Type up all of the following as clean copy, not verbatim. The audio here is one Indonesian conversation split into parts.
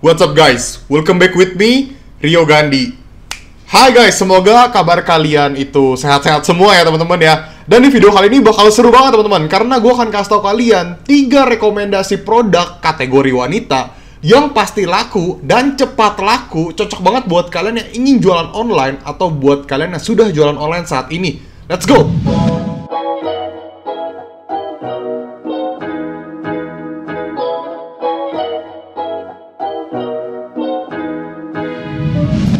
What's up guys? Welcome back with me, Rio Gandhi. Hai guys, semoga kabar kalian itu sehat-sehat semua ya teman-teman ya. Dan di video kali ini bakal seru banget teman-teman, karena gue akan kasih tau kalian 3 rekomendasi produk kategori wanita yang pasti laku dan cepat laku, cocok banget buat kalian yang ingin jualan online atau buat kalian yang sudah jualan online saat ini. Let's go!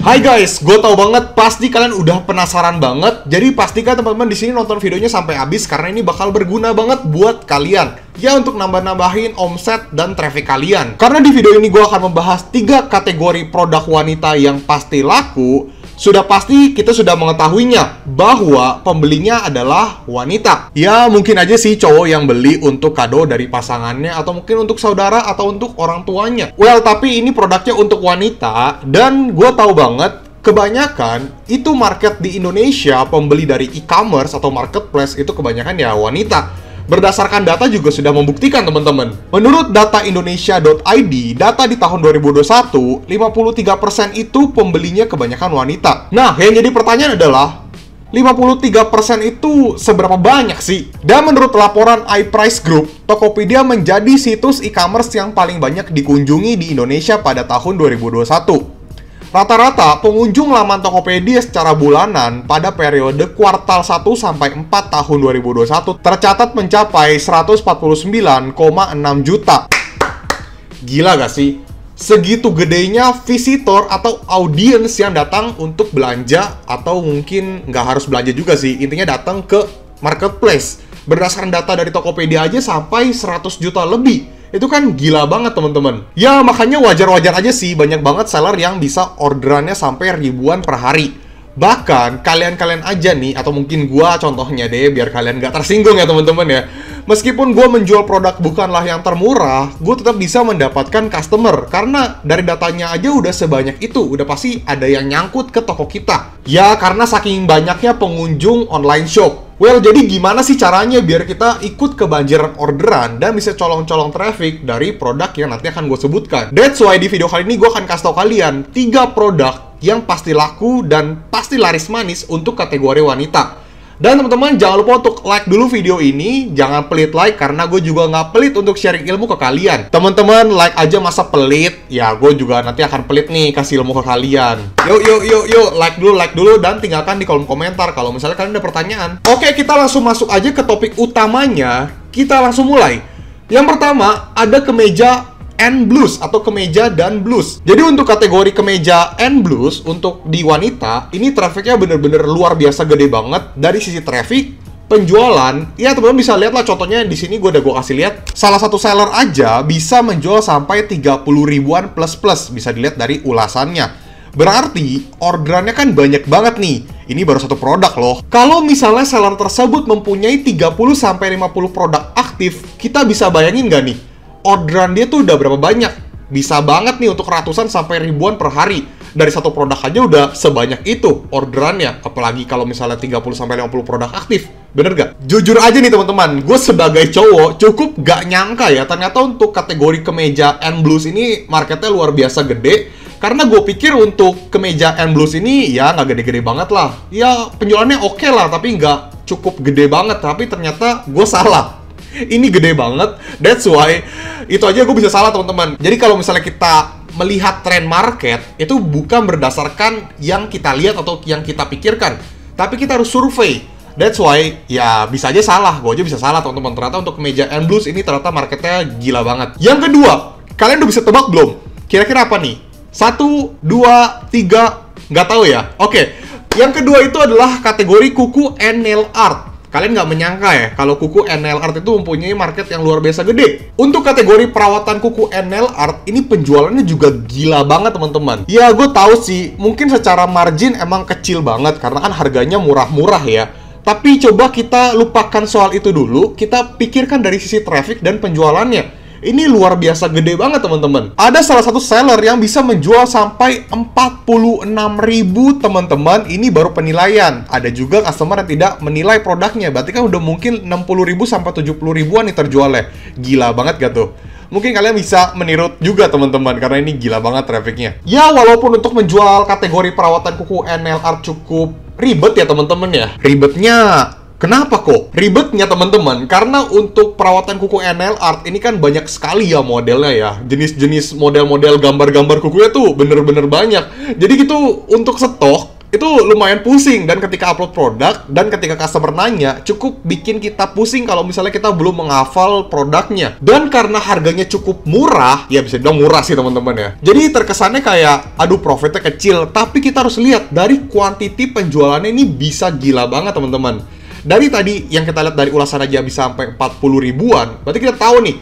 Hai guys, gue tau banget pasti kalian udah penasaran banget. Jadi pastikan teman-teman di sini nonton videonya sampai habis karena ini bakal berguna banget buat kalian. Ya, untuk nambah-nambahin omset dan traffic kalian. Karena di video ini gue akan membahas 3 kategori produk wanita yang pasti laku. Sudah pasti kita sudah mengetahuinya bahwa pembelinya adalah wanita. Ya, mungkin aja sih cowok yang beli untuk kado dari pasangannya, atau mungkin untuk saudara atau untuk orang tuanya. Well, tapi ini produknya untuk wanita. Dan gue tahu banget kebanyakan itu market di Indonesia, pembeli dari e-commerce atau marketplace itu kebanyakan ya wanita. Berdasarkan data juga sudah membuktikan teman-teman. Menurut data Indonesia.id, data di tahun 2021, 53% itu pembelinya kebanyakan wanita. Nah, yang jadi pertanyaan adalah 53% itu seberapa banyak sih? Dan menurut laporan iPrice Group, Tokopedia menjadi situs e-commerce yang paling banyak dikunjungi di Indonesia pada tahun 2021. Rata-rata pengunjung laman Tokopedia secara bulanan pada periode kuartal 1 sampai 4 tahun 2021 tercatat mencapai 149,6 juta. Gila gak sih? Segitu gedenya visitor atau audiens yang datang untuk belanja, atau mungkin nggak harus belanja juga sih, intinya datang ke marketplace. Berdasarkan data dari Tokopedia aja sampai 100 juta lebih. Itu kan gila banget teman-teman. Ya, makanya wajar-wajar aja sih banyak banget seller yang bisa orderannya sampai ribuan per hari. Bahkan kalian-kalian aja nih, atau mungkin gua contohnya deh biar kalian nggak tersinggung ya teman-teman ya. Meskipun gua menjual produk bukanlah yang termurah, gua tetap bisa mendapatkan customer. Karena dari datanya aja udah sebanyak itu, udah pasti ada yang nyangkut ke toko kita. Ya, karena saking banyaknya pengunjung online shop. Well, jadi gimana sih caranya biar kita ikut kebanjiran orderan dan bisa colong-colong traffic dari produk yang nanti akan gue sebutkan. That's why di video kali ini gue akan kasih tau kalian 3 produk yang pasti laku dan pasti laris manis untuk kategori wanita. Dan teman-teman jangan lupa untuk like dulu video ini. Jangan pelit like karena gue juga nggak pelit untuk sharing ilmu ke kalian. Teman-teman like aja masa pelit. Ya gue juga nanti akan pelit nih kasih ilmu ke kalian. Yuk like dulu dan tinggalkan di kolom komentar kalau misalnya kalian ada pertanyaan. Oke, kita langsung masuk aja ke topik utamanya. Kita langsung mulai. Yang pertama ada kemeja and blues atau kemeja dan blues. Jadi untuk kategori kemeja and blues untuk di wanita, ini trafficnya bener-bener luar biasa gede banget dari sisi traffic, penjualan. Ya teman-teman bisa lihat lah contohnya di sini gue kasih lihat. Salah satu seller aja bisa menjual sampai 30 ribuan plus bisa dilihat dari ulasannya. Berarti orderannya kan banyak banget nih. Ini baru satu produk loh. Kalau misalnya seller tersebut mempunyai 30 sampai 50 produk aktif, kita bisa bayangin nggak nih? Orderan dia tuh udah berapa banyak? Bisa banget nih untuk ratusan sampai ribuan per hari. Dari satu produk aja udah sebanyak itu orderannya. Apalagi kalau misalnya 30 sampai 50 produk aktif. Bener gak? Jujur aja nih teman-teman, gue sebagai cowok cukup gak nyangka ya. Ternyata untuk kategori kemeja and blues ini marketnya luar biasa gede. Karena gue pikir untuk kemeja and blues ini ya nggak gede-gede banget lah. Ya penjualannya oke lah, tapi nggak cukup gede banget. Tapi ternyata gue salah. Ini gede banget, that's why itu aja gue bisa salah teman-teman. Jadi kalau misalnya kita melihat tren market, itu bukan berdasarkan yang kita lihat atau yang kita pikirkan, tapi kita harus survei. That's why ya bisa aja salah, gue aja bisa salah teman-teman. Ternyata untuk kemeja and blues ini ternyata marketnya gila banget. Yang kedua, kalian udah bisa tebak belum? Kira-kira apa nih? 1, 2, 3, nggak tahu ya? Oke, yang kedua itu adalah kategori kuku and nail art. Kalian nggak menyangka ya, kalau kuku and nail art itu mempunyai market yang luar biasa gede. Untuk kategori perawatan kuku and nail art, ini penjualannya juga gila banget teman-teman. Ya, gue tahu sih, mungkin secara margin emang kecil banget, karena kan harganya murah-murah ya. Tapi coba kita lupakan soal itu dulu, kita pikirkan dari sisi traffic dan penjualannya. Ini luar biasa gede banget teman-teman. Ada salah satu seller yang bisa menjual sampai 46.000 teman-teman. Ini baru penilaian. Ada juga customer yang tidak menilai produknya. Berarti kan udah mungkin 60.000 sampai 70 ribuan nih terjualnya. Gila banget gak tuh? Mungkin kalian bisa meniru juga teman-teman, karena ini gila banget trafficnya. Ya, walaupun untuk menjual kategori perawatan kuku NLR cukup ribet ya teman-teman ya. Ribetnya kenapa kok? Ribetnya teman-teman, karena untuk perawatan kuku NL Art ini kan banyak sekali ya modelnya ya. Jenis-jenis model-model gambar-gambar kukunya tuh bener-bener banyak. Jadi gitu untuk stok itu lumayan pusing, dan ketika upload produk dan ketika customer nanya cukup bikin kita pusing kalau misalnya kita belum menghafal produknya. Dan karena harganya cukup murah, ya bisa dibilang murah sih teman-teman ya. Jadi terkesannya kayak aduh profitnya kecil, tapi kita harus lihat dari quantity penjualannya ini bisa gila banget teman-teman. Dari tadi yang kita lihat dari ulasan aja bisa sampai 40 ribuan. Berarti kita tahu nih,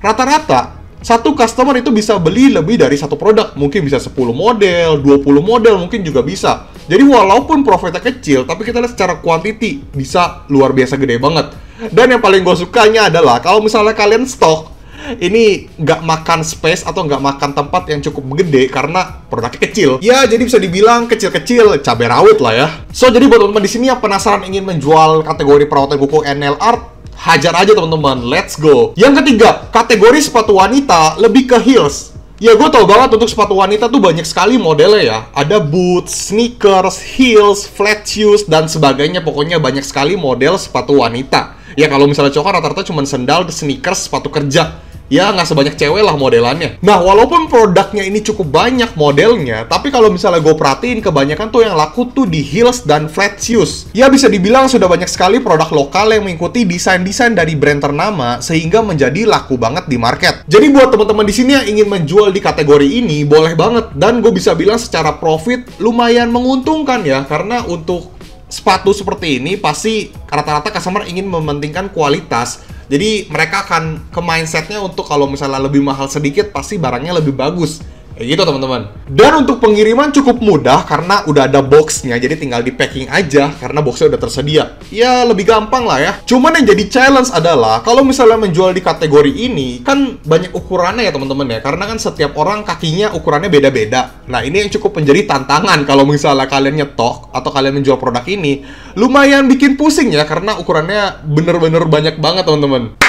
rata-rata satu customer itu bisa beli lebih dari satu produk. Mungkin bisa 10 model, 20 model mungkin juga bisa. Jadi walaupun profitnya kecil, tapi kita lihat secara quantity bisa luar biasa gede banget. Dan yang paling gue sukanya adalah kalau misalnya kalian stok, ini nggak makan space atau nggak makan tempat yang cukup gede karena produknya kecil. Ya, jadi bisa dibilang kecil-kecil cabai rawit lah ya. So, jadi buat teman-teman di sini yang penasaran ingin menjual kategori perawatan kuku NL Art, hajar aja teman-teman, let's go. Yang ketiga, kategori sepatu wanita lebih ke heels. Ya, gue tau banget untuk sepatu wanita tuh banyak sekali modelnya ya. Ada boots, sneakers, heels, flat shoes, dan sebagainya. Pokoknya banyak sekali model sepatu wanita. Ya, kalau misalnya cowok rata-rata cuma sendal, sneakers, sepatu kerja. Ya, nggak sebanyak cewek lah modelannya. Nah, walaupun produknya ini cukup banyak modelnya, tapi kalau misalnya gue perhatiin, kebanyakan tuh yang laku tuh di heels dan flat shoes. Ya, bisa dibilang sudah banyak sekali produk lokal yang mengikuti desain-desain dari brand ternama, sehingga menjadi laku banget di market. Jadi buat teman-teman di sini yang ingin menjual di kategori ini, boleh banget. Dan gue bisa bilang secara profit lumayan menguntungkan ya, karena untuk sepatu seperti ini pasti rata-rata customer ingin mementingkan kualitas. Jadi mereka akan ke mindsetnya untuk kalau misalnya lebih mahal sedikit pasti barangnya lebih bagus. Kayak gitu teman-teman. Dan untuk pengiriman cukup mudah karena udah ada boxnya, jadi tinggal di packing aja karena boxnya udah tersedia. Ya lebih gampang lah ya. Cuman yang jadi challenge adalah kalau misalnya menjual di kategori ini kan banyak ukurannya ya teman-teman ya, karena kan setiap orang kakinya ukurannya beda-beda. Nah ini yang cukup menjadi tantangan kalau misalnya kalian nyetok atau kalian menjual produk ini, lumayan bikin pusing ya karena ukurannya bener-bener banyak banget teman-teman.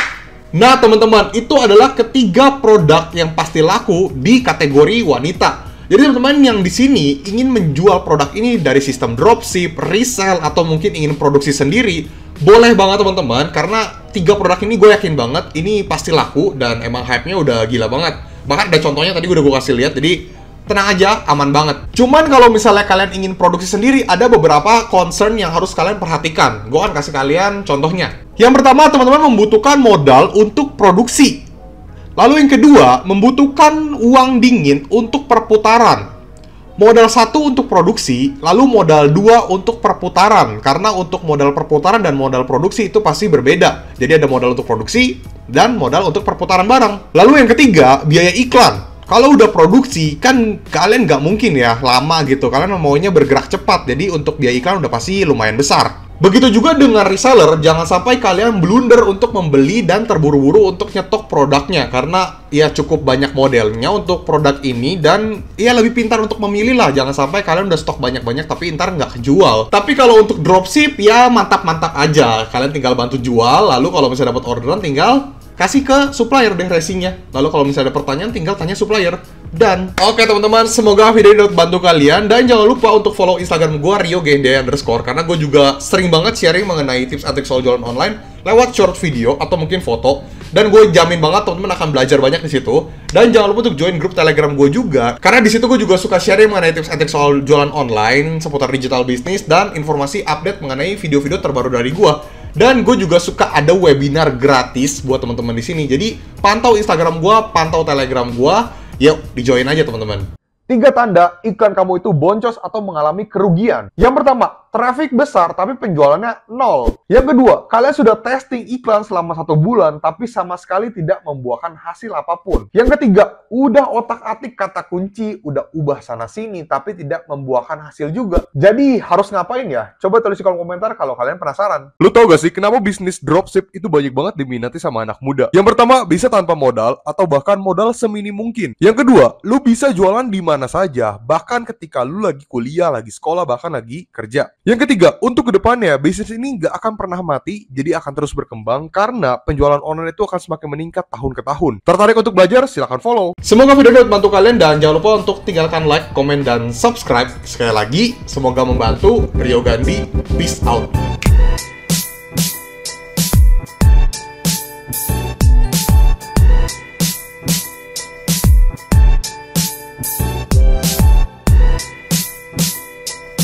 Nah teman-teman, itu adalah ketiga produk yang pasti laku di kategori wanita. Jadi teman-teman yang di sini ingin menjual produk ini dari sistem dropship, resell, atau mungkin ingin produksi sendiri, boleh banget teman-teman, karena tiga produk ini gue yakin banget ini pasti laku dan emang hype-nya udah gila banget. Bahkan ada contohnya tadi udah gue kasih lihat, jadi tenang aja, aman banget. Cuman kalau misalnya kalian ingin produksi sendiri, ada beberapa concern yang harus kalian perhatikan. Gue akan kasih kalian contohnya. Yang pertama, teman-teman membutuhkan modal untuk produksi. Lalu yang kedua, membutuhkan uang dingin untuk perputaran. Modal 1 untuk produksi, lalu modal 2 untuk perputaran. Karena untuk modal perputaran dan modal produksi itu pasti berbeda. Jadi ada modal untuk produksi dan modal untuk perputaran barang. Lalu yang ketiga, biaya iklan. Kalau udah produksi, kan kalian nggak mungkin ya lama gitu. Kalian maunya bergerak cepat, jadi untuk biaya iklan udah pasti lumayan besar. Begitu juga dengan reseller, jangan sampai kalian blunder untuk membeli dan terburu-buru untuk nyetok produknya. Karena ya cukup banyak modelnya untuk produk ini, dan ya lebih pintar untuk memilih lah. Jangan sampai kalian udah stok banyak-banyak tapi ntar nggak kejual. Tapi kalau untuk dropship, ya mantap-mantap aja. Kalian tinggal bantu jual, lalu kalau misalnya dapat orderan tinggal kasih ke supplier deh racingnya. Lalu kalau misalnya ada pertanyaan tinggal tanya supplier. Dan oke teman-teman, semoga video ini dapat bantu kalian. Dan jangan lupa untuk follow Instagram gue, RioGende_, karena gue juga sering banget sharing mengenai tips and trik soal jualan online lewat short video atau mungkin foto. Dan gue jamin banget teman-teman akan belajar banyak di situ. Dan jangan lupa untuk join grup Telegram gue juga, karena di situ gue juga suka sharing mengenai tips and trik soal jualan online, seputar digital business, dan informasi update mengenai video-video terbaru dari gue. Dan gue juga suka ada webinar gratis buat teman-teman di sini. Jadi pantau Instagram gue, pantau Telegram gue. Yuk, di-join aja teman-teman. 3 tanda iklan kamu itu boncos atau mengalami kerugian. Yang pertama, traffic besar tapi penjualannya 0. Yang kedua, kalian sudah testing iklan selama 1 bulan tapi sama sekali tidak membuahkan hasil apapun. Yang ketiga, udah otak-atik kata kunci, udah ubah sana-sini tapi tidak membuahkan hasil juga. Jadi harus ngapain ya? Coba tulis di kolom komentar kalau kalian penasaran. Lu tau gak sih kenapa bisnis dropship itu banyak banget diminati sama anak muda? Yang pertama, bisa tanpa modal atau bahkan modal seminim mungkin. Yang kedua, lu bisa jualan di mana saja, bahkan ketika lu lagi kuliah, lagi sekolah, bahkan lagi kerja. Yang ketiga, untuk kedepannya, bisnis ini nggak akan pernah mati, jadi akan terus berkembang karena penjualan online itu akan semakin meningkat tahun ke tahun. Tertarik untuk belajar? Silahkan follow. Semoga video ini membantu kalian dan jangan lupa untuk tinggalkan like, komen, dan subscribe. Sekali lagi, semoga membantu. Rio Gandhi, peace out.